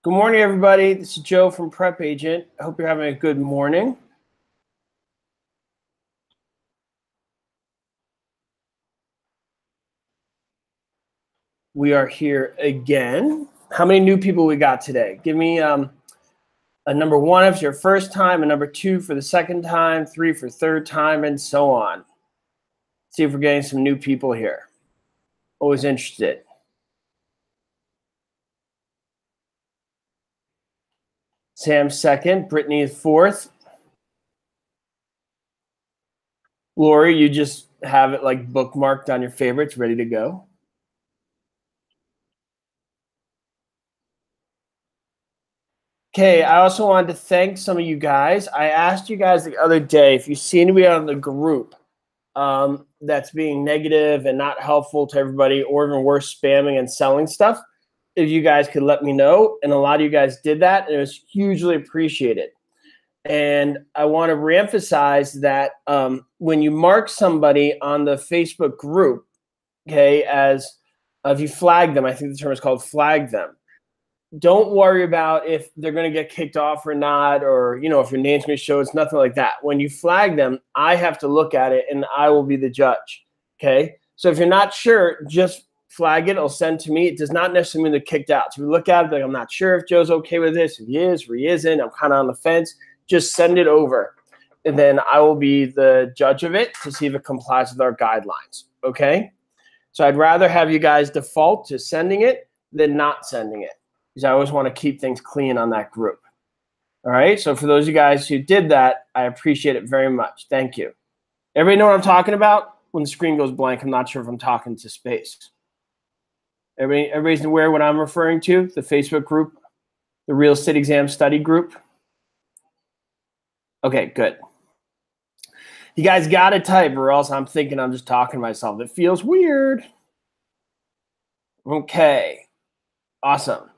Good morning, everybody. This is Joe from PrepAgent. I hope you're having a good morning. We are here again. How many new people we got today? Give me a number one if it's your first time, a number two for the second time, three for third time, and so on. See if we're getting some new people here. Always interested. Sam second, Brittany is fourth. Lori, you just have it like bookmarked on your favorites, ready to go. Okay, I also wanted to thank some of you guys. I asked you guys the other day if you see anybody on the group that's being negative and not helpful to everybody, or even worse, spamming and selling stuff, if you guys could let me know. And a lot of you guys did that, and it was hugely appreciated. And I want to reemphasize that when you mark somebody on the Facebook group, okay, as if you flag them, I think the term is called flag them. Don't worry about if they're going to get kicked off or not, or, you know, if your name's going to show. It's nothing like that. When you flag them, I have to look at it and I will be the judge. Okay. So if you're not sure, just flag it. It'll send to me. It does not necessarily mean they're kicked out. So if you look at it, like, I'm not sure if Joe's okay with this, if he is or he isn't, I'm kind of on the fence. Just send it over. And then I will be the judge of it to see if it complies with our guidelines. Okay. So I'd rather have you guys default to sending it than not sending it, because I always want to keep things clean on that group. All right. So for those of you guys who did that, I appreciate it very much. Thank you. Everybody know what I'm talking about? When the screen goes blank, I'm not sure if I'm talking to space. Everybody's aware of what I'm referring to? The Facebook group, the real estate exam study group. Okay, good. You guys got to type, or else I'm thinking I'm just talking to myself. It feels weird. Okay. Awesome.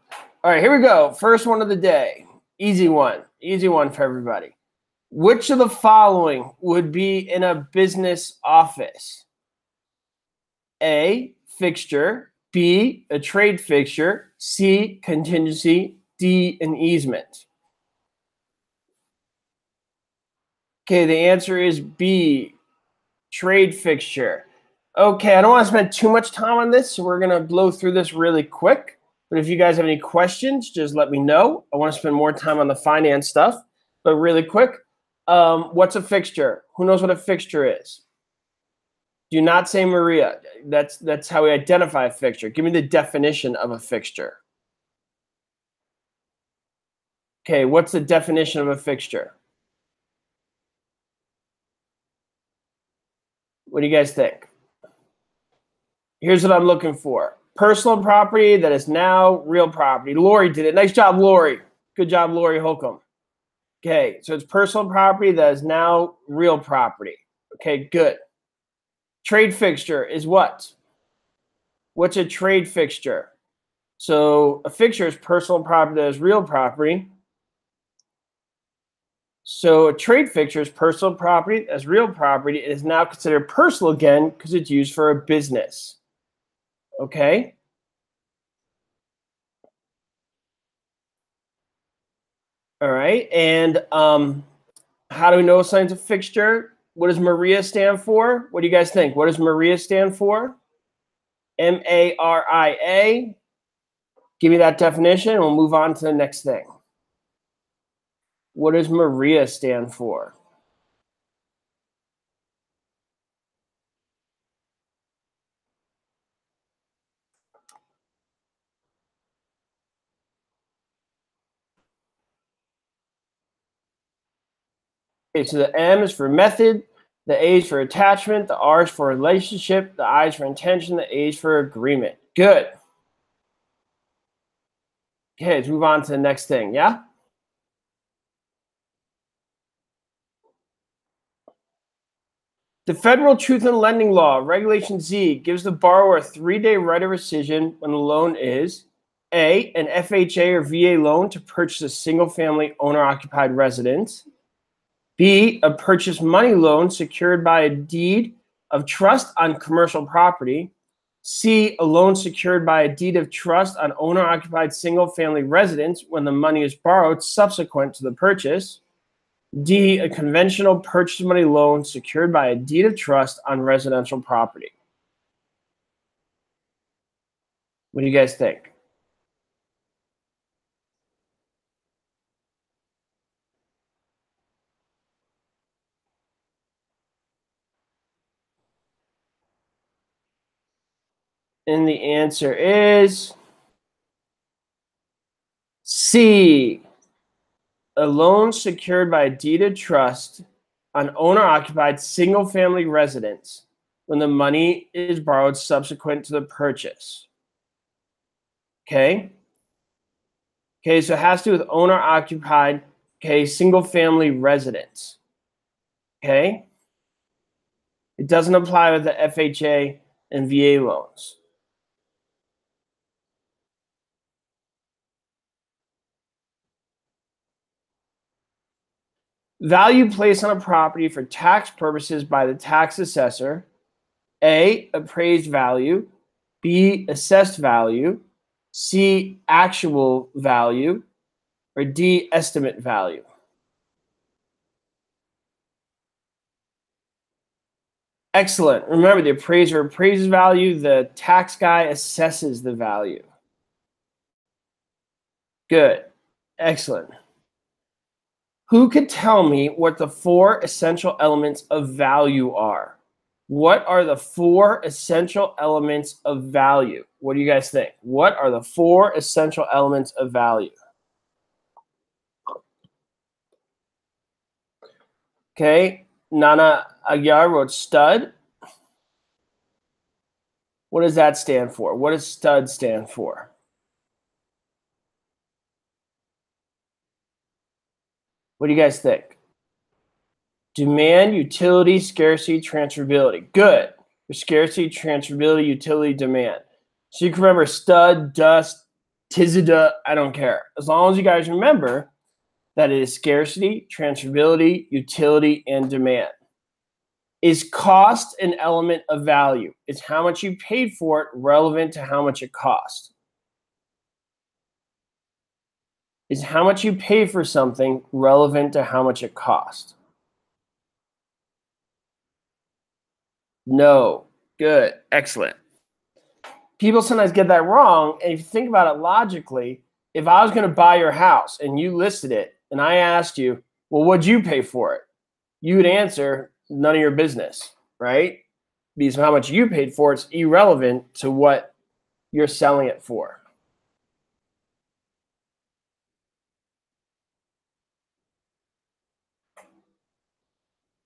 All right, here we go. First one of the day. Easy one for everybody. Which of the following would be in a business office? A, fixture. B, a trade fixture. C, contingency. D, an easement. Okay, the answer is B, trade fixture. Okay, I don't want to spend too much time on this, so we're going to blow through this really quick. But if you guys have any questions, just let me know. I want to spend more time on the finance stuff, but really quick. What's a fixture? Who knows what a fixture is? Do not say Maria. That's how we identify a fixture. Give me the definition of a fixture. Okay, what's the definition of a fixture? What do you guys think? Here's what I'm looking for. Personal property that is now real property. Lori did it. Nice job, Lori. Good job, Lori Holcomb. Okay, so it's personal property that is now real property. Okay, good. Trade fixture is what? What's a trade fixture? So a fixture is personal property that is real property. So a trade fixture is personal property as real property. It is now considered personal again because it's used for a business. Okay. All right. And how do we know something's a fixture? What does Maria stand for? What do you guys think? What does Maria stand for? M-A-R-I-A. Give me that definition and we'll move on to the next thing. What does Maria stand for? Okay, so the M is for method, the A is for attachment, the R is for relationship, the I is for intention, the A is for agreement. Good. Okay, let's move on to the next thing, yeah? The Federal Truth in Lending Law, Regulation Z, gives the borrower a 3-day right of rescission when the loan is A, an FHA or VA loan to purchase a single-family owner-occupied residence, B, a purchase money loan secured by a deed of trust on commercial property, C, a loan secured by a deed of trust on owner-occupied single-family residence when the money is borrowed subsequent to the purchase. D, a conventional purchase money loan secured by a deed of trust on residential property. What do you guys think? And the answer is C, a loan secured by a deed of trust on owner-occupied single-family residence when the money is borrowed subsequent to the purchase. Okay? Okay, so it has to do with owner-occupied, okay, single-family residence. Okay? It doesn't apply with the FHA and VA loans. Value placed on a property for tax purposes by the tax assessor. A, appraised value. B, assessed value. C, actual value. Or D, estimate value. Excellent. Remember, the appraiser appraises value, the tax guy assesses the value. Good. Excellent. Who could tell me what the 4 essential elements of value are? What are the 4 essential elements of value? What do you guys think? What are the 4 essential elements of value? Okay, Nana Aguiar wrote stud. What does that stand for? What does stud stand for? What do you guys think? Demand, utility, scarcity, transferability. Good. For scarcity, transferability, utility, demand. So you can remember stud, dust, tizida, I don't care. As long as you guys remember that it is scarcity, transferability, utility, and demand. Is cost an element of value? Is how much you paid for it relevant to how much it cost? Is how much you pay for something relevant to how much it cost? No. Good. Excellent. People sometimes get that wrong. And if you think about it logically, if I was going to buy your house and you listed it and I asked you, well, what'd you pay for it? You would answer, none of your business, right? Because how much you paid for it's irrelevant to what you're selling it for.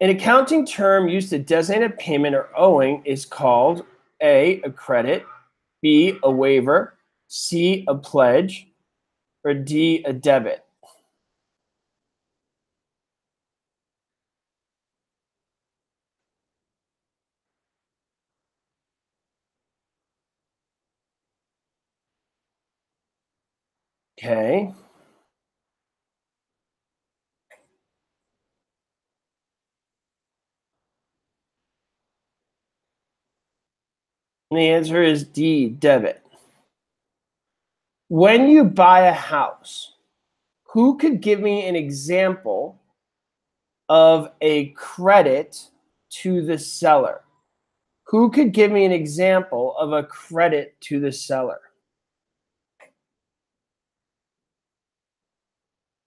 An accounting term used to designate a payment or owing is called A, a credit, B, a waiver, C, a pledge, or D, a debit. Okay. And the answer is D, debit. When you buy a house, who could give me an example of a credit to the seller? Who could give me an example of a credit to the seller?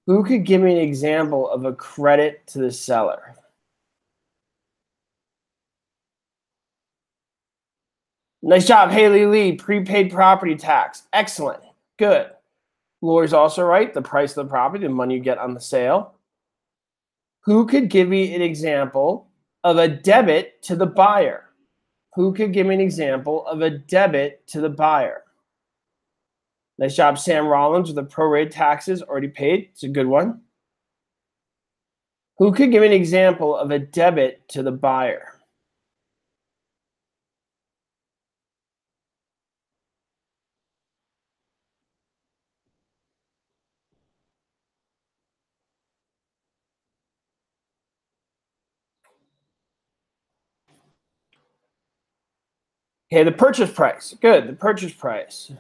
Who could give me an example of a credit to the seller? Nice job, Haley Lee. Prepaid property tax. Excellent. Good. Lori's also right. The price of the property, the money you get on the sale. Who could give me an example of a debit to the buyer? Who could give me an example of a debit to the buyer? Nice job, Sam Rollins, with the prorated taxes already paid. It's a good one. Who could give me an example of a debit to the buyer? Okay, the purchase price. Good, the purchase price.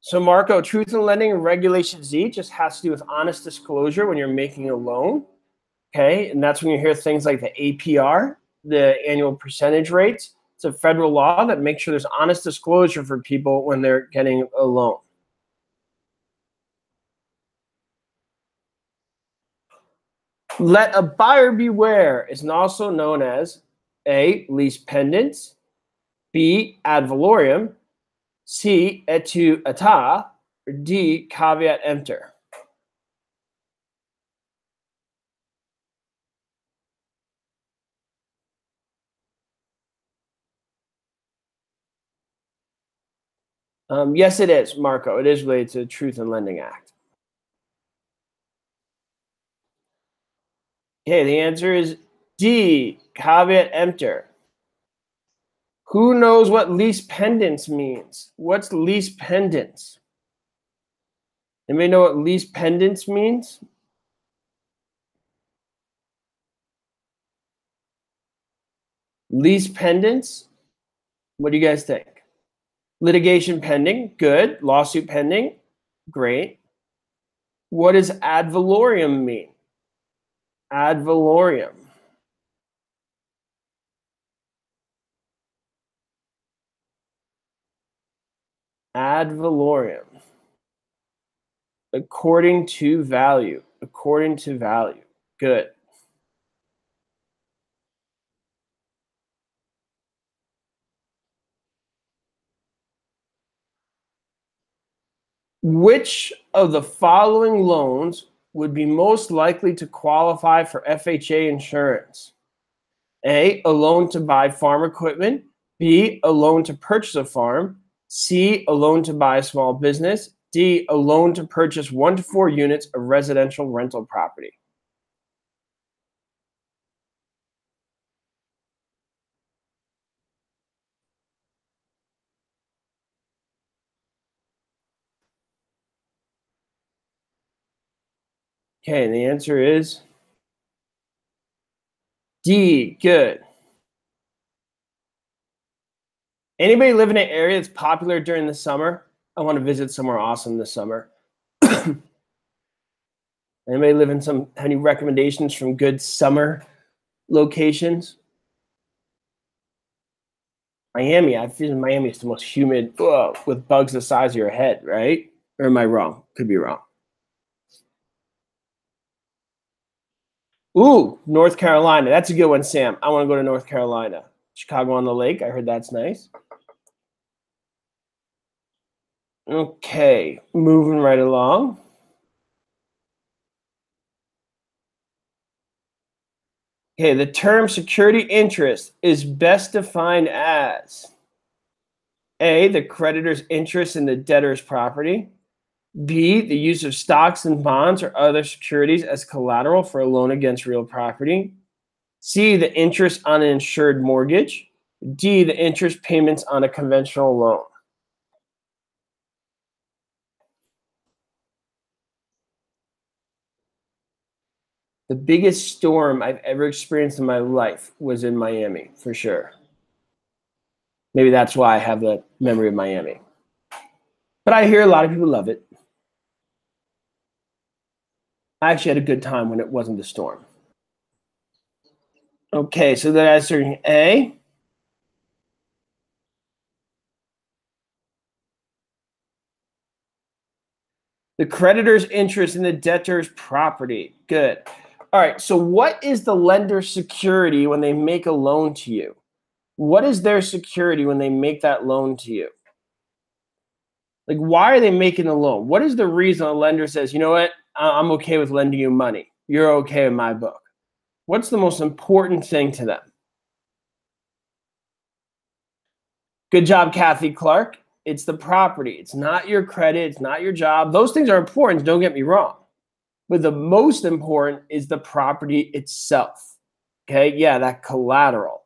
So Marco, Truth in Lending and Regulation Z just has to do with honest disclosure when you're making a loan. Okay, and that's when you hear things like the APR, the annual percentage rates. It's a federal law that makes sure there's honest disclosure for people when they're getting a loan. Let a buyer beware is also known as A, lease pendants, B, ad valorem, C, et tu ata, or D, caveat emptor. Yes, it is, Marco. It is related to the Truth in Lending Act. Okay, the answer is D, caveat emptor. Who knows what lease pendants means? What's lease pendants? Anybody know what lease pendants means? Lease pendants? What do you guys think? Litigation pending, good. Lawsuit pending, great. What does ad valorem mean? Ad valorem. Ad valorem. According to value. According to value. Good. Which of the following loans would be most likely to qualify for FHA insurance? A loan to buy farm equipment. B, a loan to purchase a farm. C, a loan to buy a small business. D, a loan to purchase 1 to 4 units of residential rental property. Okay, and the answer is D, good. Anybody live in an area that's popular during the summer? I want to visit somewhere awesome this summer. Anybody live in have any recommendations from good summer locations? Miami. I feel Miami is the most humid, with bugs the size of your head, right? Or am I wrong? Could be wrong. Ooh, North Carolina. That's a good one, Sam. I want to go to North Carolina. Chicago on the Lake. I heard that's nice. Okay, moving right along. Okay, the term security interest is best defined as A, the creditor's interest in the debtor's property. B, the use of stocks and bonds or other securities as collateral for a loan against real property. C, the interest on an insured mortgage. D, the interest payments on a conventional loan. The biggest storm I've ever experienced in my life was in Miami, for sure. Maybe that's why I have the memory of Miami. But I hear a lot of people love it. I actually had a good time when it wasn't a storm. Okay, so the answer A. The creditor's interest in the debtor's property. Good. All right, so what is the lender's security when they make a loan to you? What is their security when they make that loan to you? Like, why are they making the loan? What is the reason a lender says, you know what, I'm okay with lending you money. You're okay in my book. What's the most important thing to them? Good job, Kathy Clark. It's the property. It's not your credit. It's not your job. Those things are important. Don't get me wrong. But the most important is the property itself. Okay. Yeah, that collateral.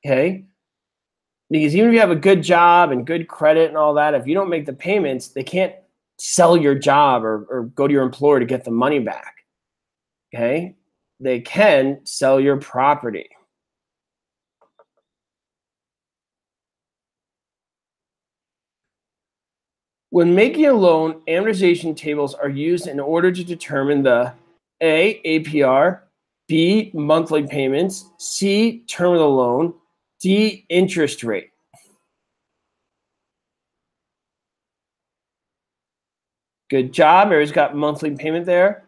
Okay. Because even if you have a good job and good credit and all that, if you don't make the payments, they can't sell your job or go to your employer to get the money back. Okay. They can sell your property. When making a loan, amortization tables are used in order to determine the A, APR, B, monthly payments, C, term of the loan, D, interest rate. Good job. Everybody's got monthly payment there.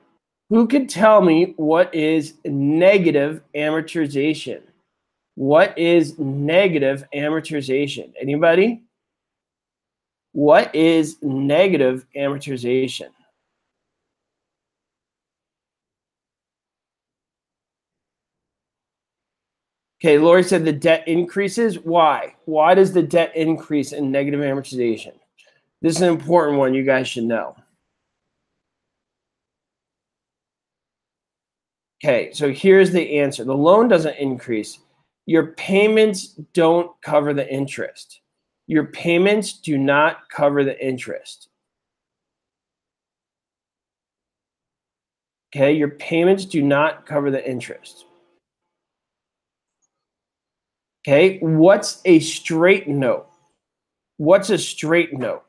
Who could tell me what is negative amortization? What is negative amortization? Anybody? What is negative amortization? Okay, Lori said the debt increases. Why? Why does the debt increase in negative amortization? This is an important one you guys should know. Okay, so here's the answer. The loan doesn't increase. Your payments don't cover the interest. Your payments do not cover the interest. Okay, your payments do not cover the interest. Okay, what's a straight note? What's a straight note?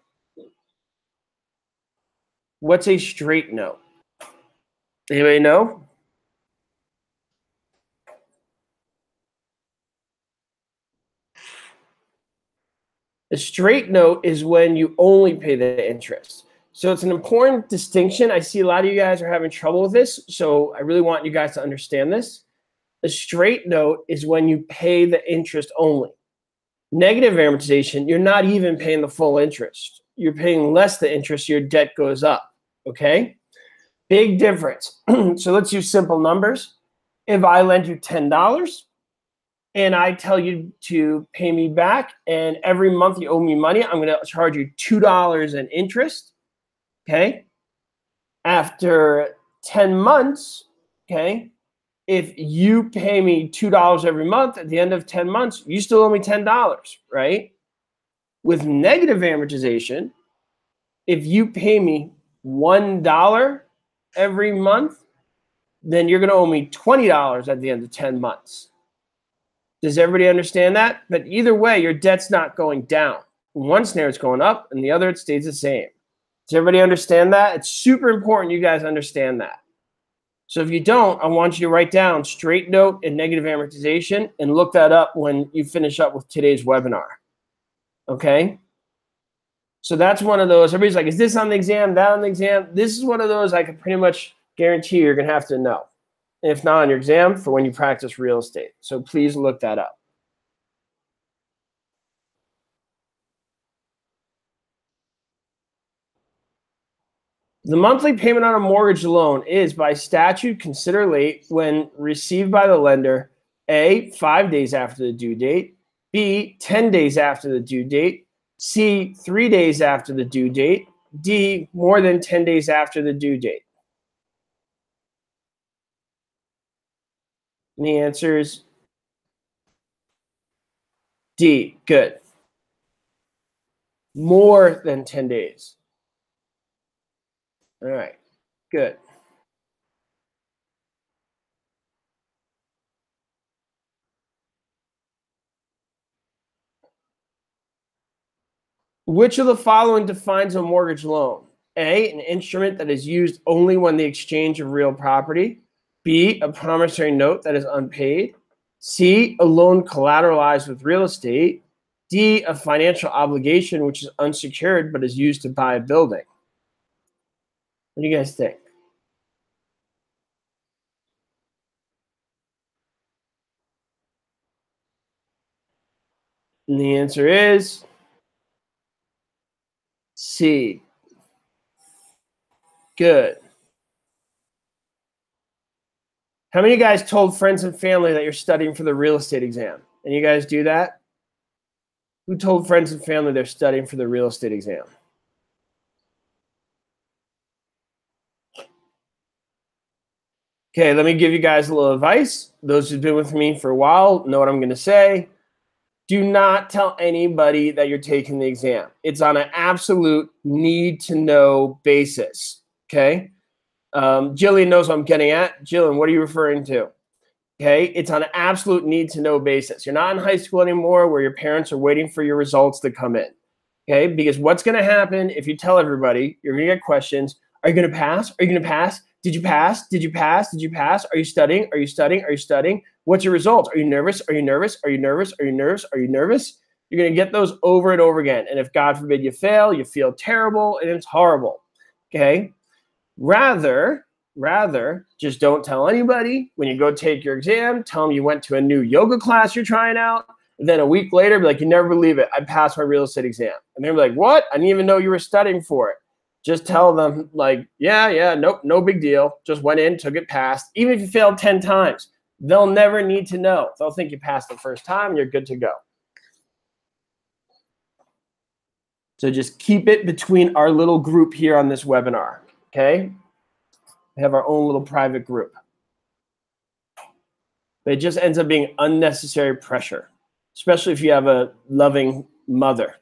What's a straight note? Anybody know? A straight note is when you only pay the interest. So it's an important distinction. I see a lot of you guys are having trouble with this, so I really want you guys to understand this. A straight note is when you pay the interest only. Negative amortization, you're not even paying the full interest. You're paying less the interest, your debt goes up, okay? Big difference. So let's use simple numbers. If I lend you $10 and I tell you to pay me back, and every month you owe me money, I'm going to charge you $2 in interest, okay? After 10 months, okay, if you pay me $2 every month, at the end of 10 months, you still owe me $10, right? With negative amortization, if you pay me $1 every month, then you're going to owe me $20 at the end of 10 months. Does everybody understand that? But either way, your debt's not going down. In one scenario, it's going up, and the other, it stays the same. Does everybody understand that? It's super important you guys understand that. So if you don't, I want you to write down straight note and negative amortization and look that up when you finish up with today's webinar. Okay? So that's one of those. Everybody's like, is this on the exam, that on the exam? This is one of those I can pretty much guarantee you're going to have to know. If not on your exam, for when you practice real estate. So please look that up. The monthly payment on a mortgage loan is by statute considered late when received by the lender, A, 5 days after the due date, B, 10 days after the due date, C, 3 days after the due date, D, more than 10 days after the due date. And the answer is D. Good. More than 10 days. All right. Good. Which of the following defines a mortgage loan? A, an instrument that is used only when the exchange of real property. B, a promissory note that is unpaid. C, a loan collateralized with real estate. D, a financial obligation which is unsecured but is used to buy a building. What do you guys think? And the answer is C. Good. How many of you guys told friends and family that you're studying for the real estate exam? And you guys do that? Who told friends and family they're studying for the real estate exam? Okay, let me give you guys a little advice. Those who've been with me for a while know what I'm going to say. Do not tell anybody that you're taking the exam. It's on an absolute need-to-know basis, okay? Jillian knows what I'm getting at. Jillian, what are you referring to? Okay, it's on an absolute need-to-know basis. You're not in high school anymore where your parents are waiting for your results to come in. Okay, because what's going to happen if you tell everybody, you're going to get questions. Are you going to pass? Are you going to pass? Did you pass? Did you pass? Did you pass? Are you studying? Are you studying? Are you studying? What's your results? Are you nervous? Are you nervous? Are you nervous? Are you nervous? Are you nervous? You're going to get those over and over again. And if God forbid you fail, you feel terrible and it's horrible. Okay. Rather, just don't tell anybody. When you go take your exam, tell them you went to a new yoga class you're trying out. And then a week later, be like, you never believe it, I passed my real estate exam. And they're like, what? I didn't even know you were studying for it. Just tell them, like, yeah, nope, no big deal. Just went in, took it, passed. Even if you failed 10 times, they'll never need to know. They'll think you passed the first time, you're good to go. So just keep it between our little group here on this webinar, okay? We have our own little private group. But it just ends up being unnecessary pressure, especially if you have a loving mother.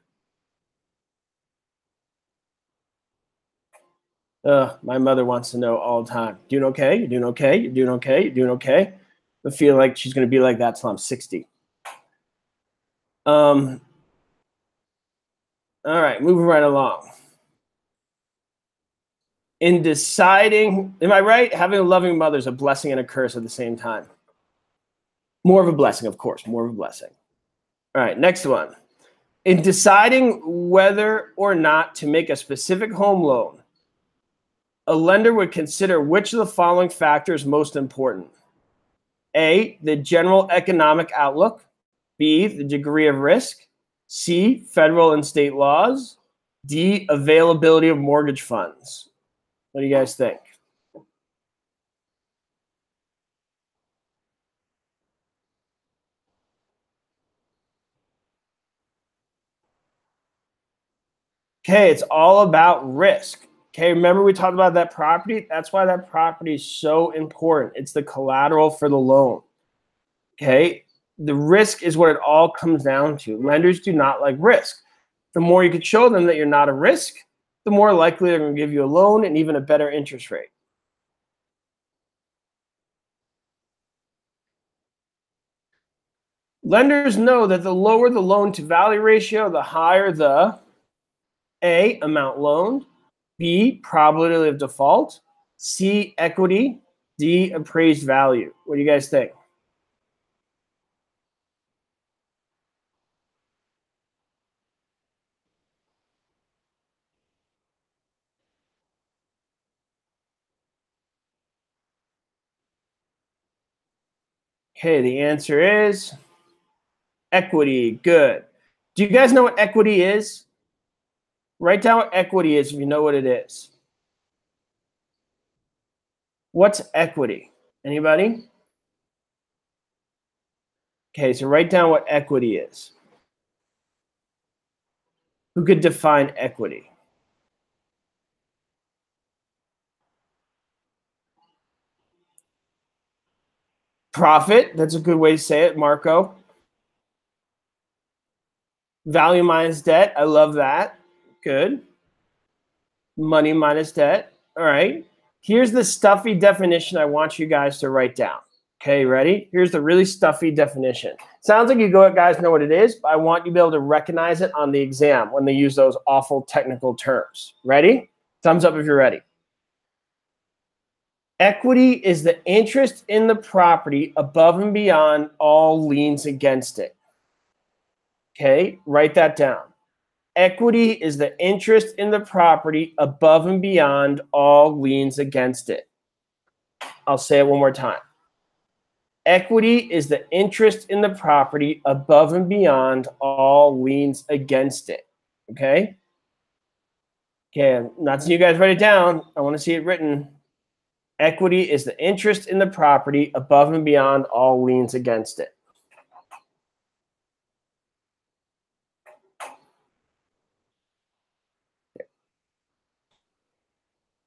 My mother wants to know all the time. Doing okay? You're doing okay? You're doing okay? You're doing okay? I feel like she's going to be like that till I'm 60. All right, moving right along. In deciding, am I right? Having a loving mother is a blessing and a curse at the same time. More of a blessing, of course, more of a blessing. All right, next one. In deciding whether or not to make a specific home loan, a lender would consider which of the following factors most important. A, the general economic outlook. B, the degree of risk. C, federal and state laws. D, availability of mortgage funds. What do you guys think? Okay, it's all about risk. Okay, remember we talked about that property? That's why that property is so important. It's the collateral for the loan. Okay, the risk is what it all comes down to. Lenders do not like risk. The more you can show them that you're not a risk, the more likely they're going to give you a loan and even a better interest rate. Lenders know that the lower the loan to value ratio, the higher the A, amount loaned, B, probability of default, C, equity, D, appraised value. What do you guys think? Okay, the answer is equity. Good. Do you guys know what equity is? Write down what equity is if you know what it is. What's equity? Anybody? Okay, so write down what equity is. Who could define equity? Profit, that's a good way to say it, Marco. Value minus debt, I love that. Good. Money minus debt. All right. Here's the stuffy definition I want you guys to write down. Okay, ready? Here's the really stuffy definition. Sounds like you guys know what it is, but I want you to be able to recognize it on the exam when they use those awful technical terms. Ready? Thumbs up if you're ready. Equity is the interest in the property above and beyond all liens against it. Okay, write that down. Equity is the interest in the property above and beyond all liens against it. I'll say it one more time. Equity is the interest in the property above and beyond all liens against it. Okay? Okay, I'm not seeing you guys write it down. I want to see it written. Equity is the interest in the property above and beyond all liens against it.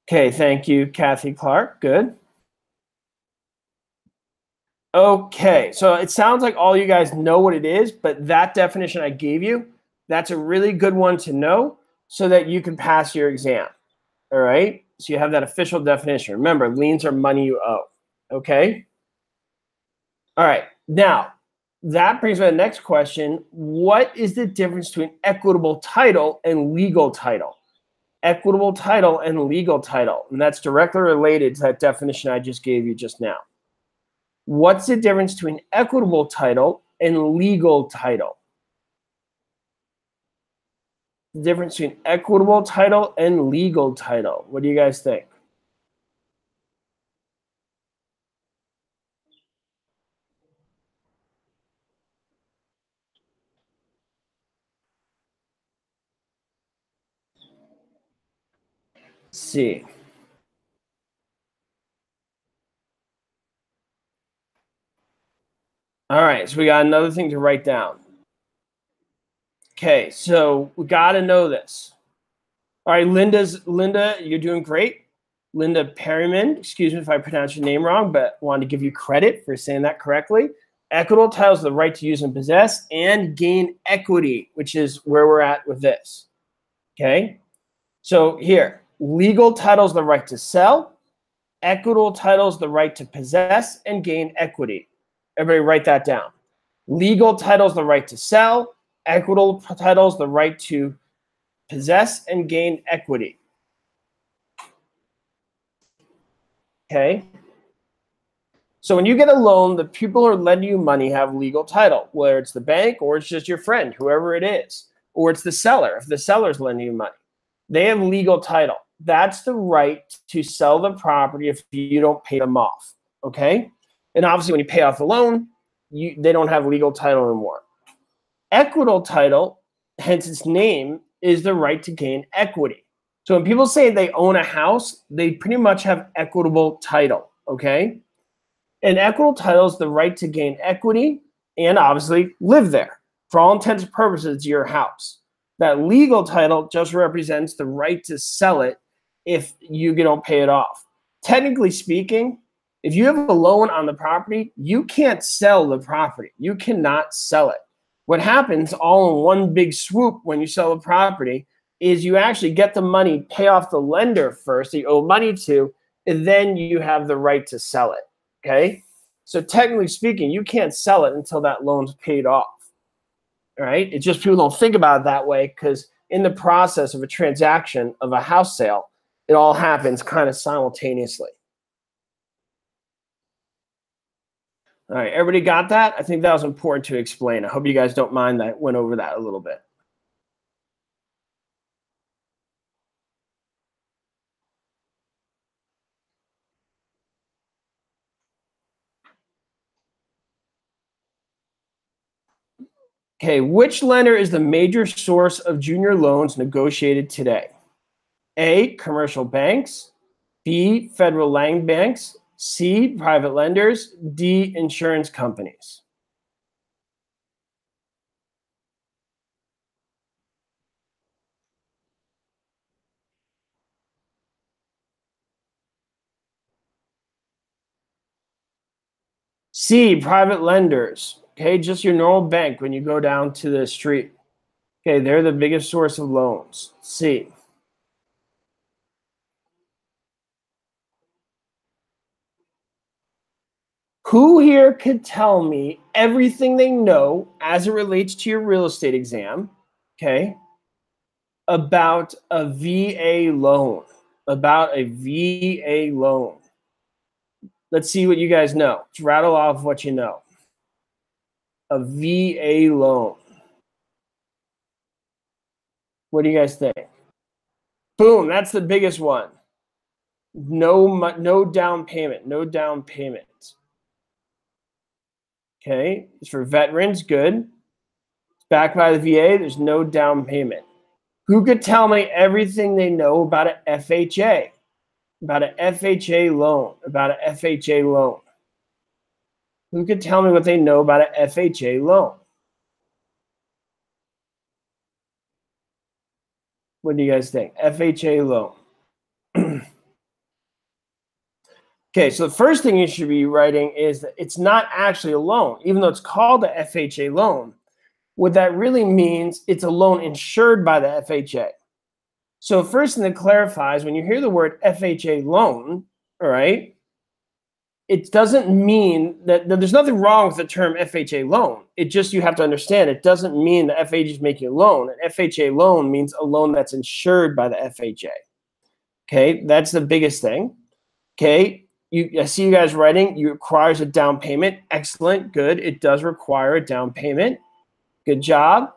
Okay, thank you, Kathy Clark. Good. Okay, so it sounds like all you guys know what it is, but that definition I gave you, that's a really good one to know so that you can pass your exam. All right, so you have that official definition. Remember, liens are money you owe. Okay. All right, now that brings me to the next question. What is the difference between equitable title and legal title? Equitable title and legal title. And that's directly related to that definition I just gave you just now. What's the difference between equitable title and legal title? The difference between equitable title and legal title. What do you guys think? Let's see. All right, so we got another thing to write down. Okay, so we got to know this. All right, Linda, you're doing great. Linda Perryman, excuse me if I pronounced your name wrong, but wanted to give you credit for saying that correctly. Equitable title is the right to use and possess and gain equity, which is where we're at with this. Okay, so here, legal title is the right to sell. Equitable title is the right to possess and gain equity. Everybody write that down. Legal title is the right to sell. Equitable title is the right to possess and gain equity. Okay. So when you get a loan, the people who are lending you money have legal title, whether it's the bank or it's just your friend, whoever it is, or it's the seller. If the seller's lending you money, they have legal title. That's the right to sell the property if you don't pay them off. Okay. And obviously, when you pay off the loan, they don't have legal title anymore. Equitable title, hence its name, is the right to gain equity. So when people say they own a house, they pretty much have equitable title, okay? And equitable title is the right to gain equity and obviously live there. For all intents and purposes, it's your house. That legal title just represents the right to sell it if you don't pay it off. Technically speaking, if you have a loan on the property, you can't sell the property. You cannot sell it. What happens all in one big swoop when you sell a property is you actually get the money, pay off the lender first that you owe money to, and then you have the right to sell it, okay? So technically speaking, you can't sell it until that loan's paid off, all right? It's just people don't think about it that way because in the process of a transaction of a house sale, it all happens kind of simultaneously. All right, everybody got that? I think that was important to explain. I hope you guys don't mind that I went over that a little bit. Okay, which lender is the major source of junior loans negotiated today? A, commercial banks, B, federal land banks, C, private lenders, D, insurance companies. C, private lenders. Okay, just your normal bank when you go down to the street. Okay, they're the biggest source of loans. C. Who here could tell me everything they know as it relates to your real estate exam, okay, about a VA loan? About a VA loan. Let's see what you guys know. Let's rattle off what you know. A VA loan. What do you guys think? Boom, that's the biggest one. No down payment. No down payment. Okay, it's for veterans. Good. It's backed by the VA. There's no down payment. Who could tell me everything they know about an FHA? About an FHA loan. About an FHA loan. Who could tell me what they know about an FHA loan? What do you guys think? FHA loan. Okay, so the first thing you should be writing is that it's not actually a loan, even though it's called a FHA loan. What that really means, it's a loan insured by the FHA. So first thing to clarify is when you hear the word FHA loan, all right, it doesn't mean that there's nothing wrong with the term FHA loan. It just, you have to understand, it doesn't mean the FHA is making a loan. An FHA loan means a loan that's insured by the FHA. Okay, that's the biggest thing. Okay, I see you guys writing, it requires a down payment. Excellent, good. It does require a down payment. Good job.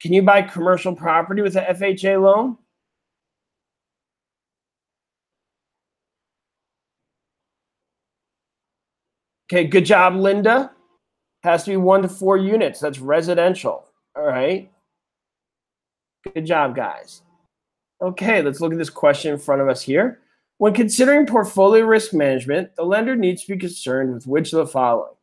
Can you buy commercial property with an FHA loan? Okay, good job, Linda. Has to be 1 to 4 units. That's residential. All right. Good job, guys. Okay, let's look at this question in front of us here. When considering portfolio risk management, the lender needs to be concerned with which of the following?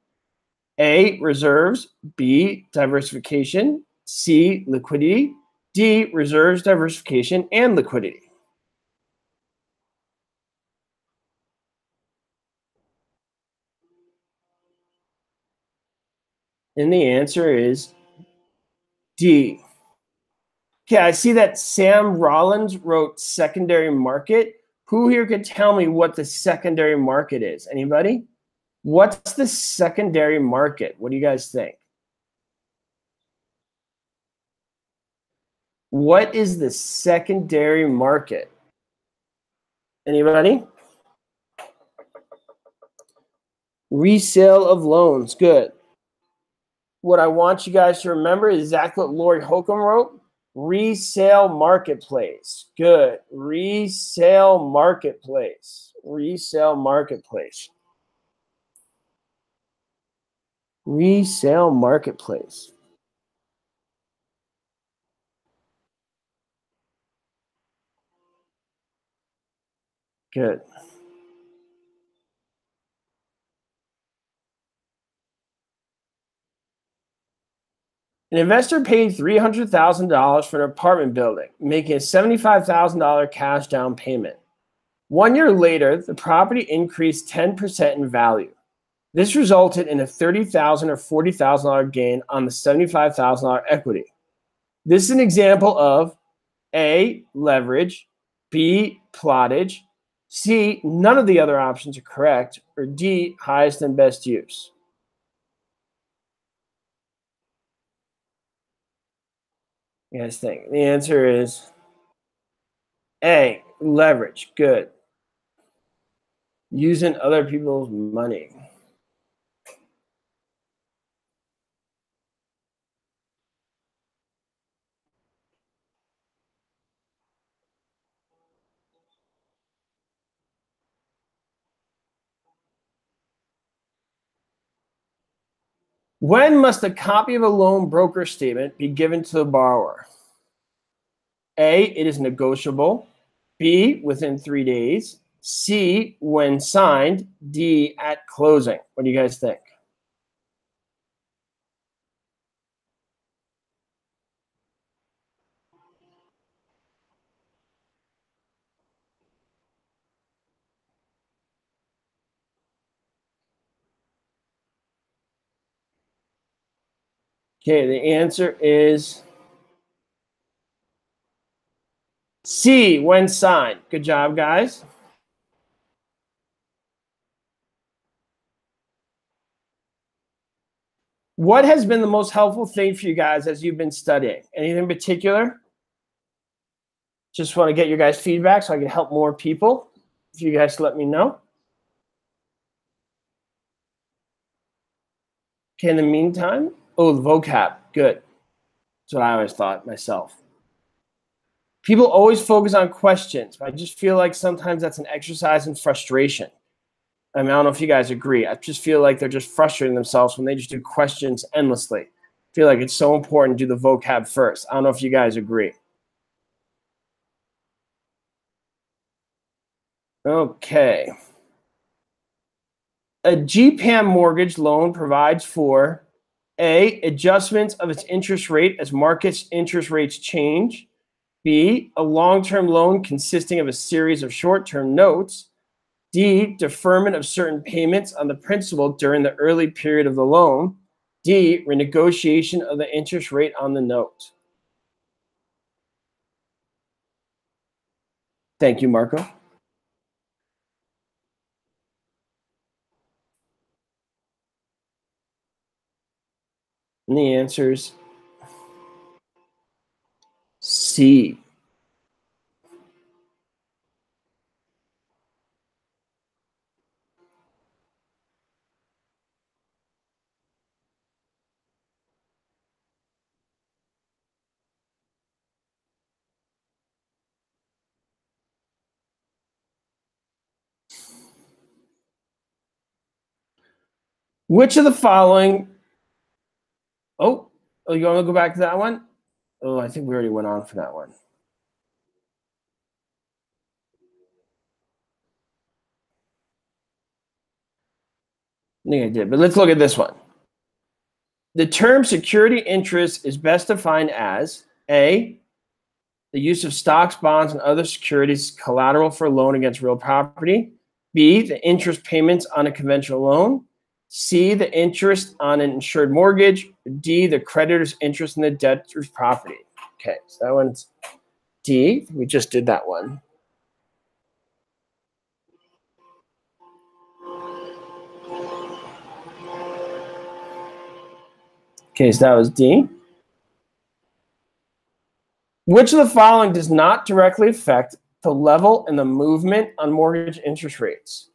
A, reserves. B, diversification. C, liquidity. D, reserves, diversification, and liquidity. And the answer is D. Okay, I see that Sam Rollins wrote secondary market. Who here could tell me what the secondary market is? Anybody? What's the secondary market? What do you guys think? What is the secondary market? Anybody? Resale of loans. Good. What I want you guys to remember is exactly what Lori Holcomb wrote. Resale marketplace. Good. Resale marketplace. Resale marketplace. Resale marketplace. Good. An investor paid $300,000 for an apartment building, making a $75,000 cash down payment. 1 year later, the property increased 10% in value. This resulted in a $30,000 or $40,000 gain on the $75,000 equity. This is an example of A, leverage, B, plottage, C, none of the other options are correct, or D, highest and best use. You guys think? The answer is A, leverage. Good. Using other people's money. When must a copy of a loan broker statement be given to the borrower? A, it is negotiable. B, within 3 days. C, when signed. D, at closing. What do you guys think? Okay, the answer is C, when signed. Good job, guys. What has been the most helpful thing for you guys as you've been studying? Anything in particular? Just want to get your guys' feedback so I can help more people. If you guys let me know. Okay, in the meantime, oh, the vocab. Good. That's what I always thought myself. People always focus on questions, but I just feel like sometimes that's an exercise in frustration. I mean, I don't know if you guys agree. I just feel like they're just frustrating themselves when they just do questions endlessly. I feel like it's so important to do the vocab first. I don't know if you guys agree. Okay. A GPAM mortgage loan provides for A, adjustments of its interest rate as market's interest rates change. B, a long-term loan consisting of a series of short-term notes. D, deferment of certain payments on the principal during the early period of the loan. D, renegotiation of the interest rate on the note. Thank you, Marco. And the answer's C. Which of the following? Oh, you want to go back to that one? Oh, I think we already went on for that one. I think I did, but let's look at this one. The term security interest is best defined as A, the use of stocks, bonds, and other securities collateral for a loan against real property. B, the interest payments on a conventional loan. C, the interest on an insured mortgage. D, the creditor's interest in the debtor's property. Okay, so that one's D. We just did that one. Okay, so that was D. Which of the following does not directly affect the level and the movement on mortgage interest rates?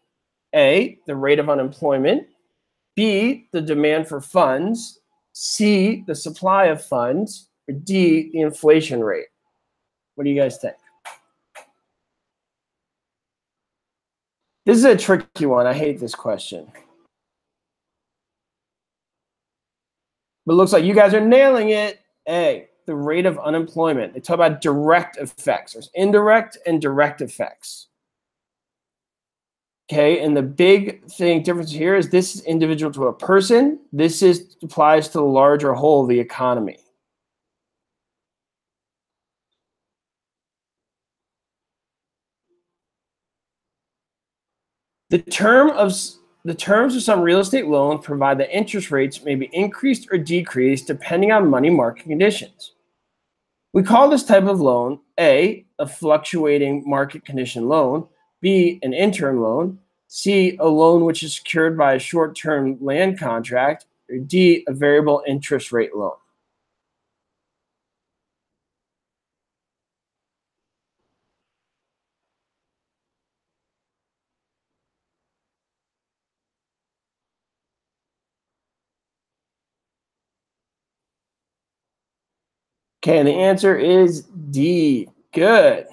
A, the rate of unemployment. B, the demand for funds. C, the supply of funds. Or D, the inflation rate. What do you guys think? This is a tricky one. I hate this question. But it looks like you guys are nailing it. A, the rate of unemployment. They talk about direct effects. There's indirect and direct effects. Okay, and the big difference here is this is individual to a person. This applies to the larger whole of the economy. The terms of some real estate loans provide that interest rates may be increased or decreased depending on money market conditions. We call this type of loan A, a fluctuating market condition loan, B, an interim loan, C, a loan which is secured by a short-term land contract, or D, a variable interest rate loan. Okay, and the answer is D. Good.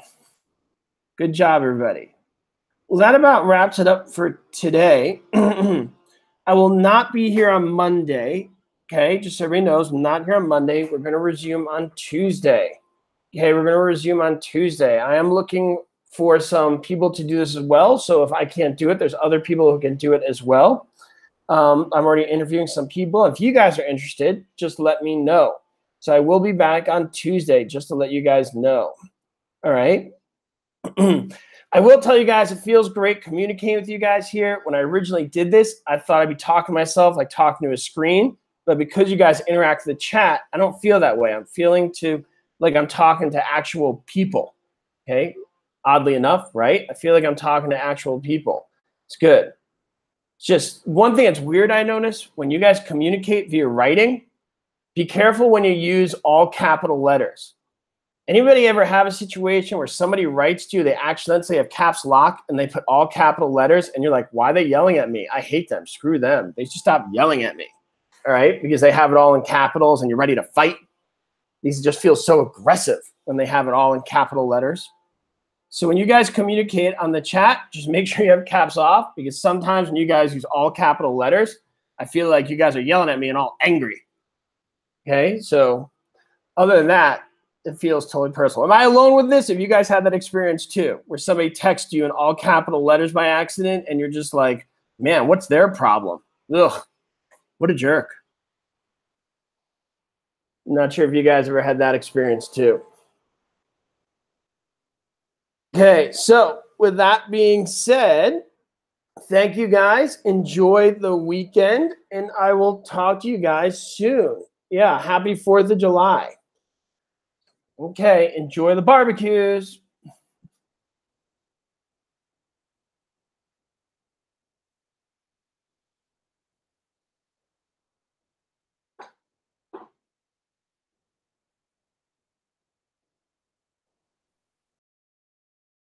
Good job, everybody. Well, that about wraps it up for today. I will not be here on Monday. Okay, just so everybody knows, I'm not here on Monday. We're going to resume on Tuesday. Okay, we're going to resume on Tuesday. I am looking for some people to do this as well. So if I can't do it, there's other people who can do it as well. I'm already interviewing some people. If you guys are interested, just let me know. So I will be back on Tuesday just to let you guys know. All right. I will tell you guys, it feels great communicating with you guys here. When I originally did this, I thought I'd be talking to myself, like talking to a screen. But because you guys interact with the chat, I don't feel that way. I'm feeling like I'm talking to actual people. Okay. Oddly enough, right? I feel like I'm talking to actual people. It's good. It's just one thing that's weird I notice when you guys communicate via writing, be careful when you use all capital letters. Anybody ever have a situation where somebody writes to you, they accidentally have caps lock and they put all capital letters and you're like, why are they yelling at me? I hate them. Screw them. They should stop yelling at me. All right. Because they have it all in capitals and you're ready to fight. These just feel so aggressive when they have it all in capital letters. So when you guys communicate on the chat, just make sure you have caps off, because sometimes when you guys use all capital letters, I feel like you guys are yelling at me and all angry. Okay. So other than that, it feels totally personal. Am I alone with this? Have you guys had that experience too, where somebody texts you in all capital letters by accident and you're just like, man, what's their problem? Ugh, what a jerk. I'm not sure if you guys ever had that experience too. Okay, so with that being said, thank you guys. Enjoy the weekend, and I will talk to you guys soon. Yeah, happy 4th of July. Okay, enjoy the barbecues.